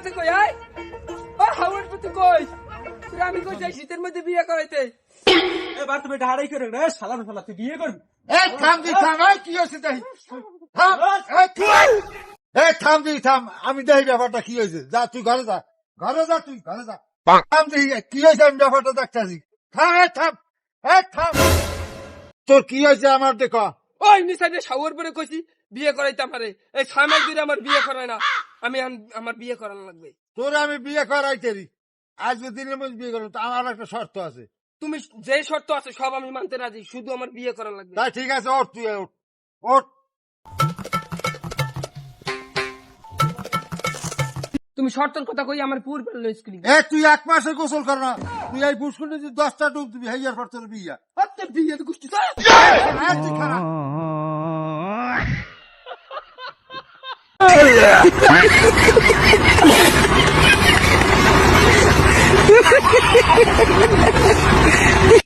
আছে কই আয় ও হাওয়ার প্রতি কই তোরা আমি কই যাই শীতের মধ্যে বিয়ে করাইতে এবার তুমি ডাড়াই করে রে শালার শালা তুই বিয়ে করবি এই থাম দি থাম এই কি হয়েছে দেখি থাম এই তুই এই থাম দি থাম আমি দেখি ব্যাপারটা কি হয়েছে যা তুই ঘরে যা তুই ঘরে যা থাম দি কি হয়েছে আমি ব্যাপারটা দেখতেছি থাম এই থাম তোর কি হয়েছে আমার দেখো ওই নিসাইতে শাওয়ার পরে কইছি বিয়ে করাইতে আমারে এই 6 মাস ধরে আমার বিয়ে করায় না আমি আমার বিয়ে করানো লাগবে তোর আমি বিয়ে করাইতেরি আজকে দিনের মধ্যে বিয়ে করবো আমার একটা শর্ত আছে তুমি যে শর্ত আছে সব আমি মানতে রাজি শুধু আমার বিয়ে করা লাগবে তাই ঠিক আছে ওঠ তুই ওঠ তুমি শর্তের কথা কই আমার পুর পেল স্কুলে এ তুই 1 মাসে গোসল কর না তুই এই বুসকুলে যদি 10টা ডুব দিবি হাইয়ার পর তোর বিয়া আচ্ছা বিয়ে তো কুষ্টি তুই খারাপ Ha ha ha ha!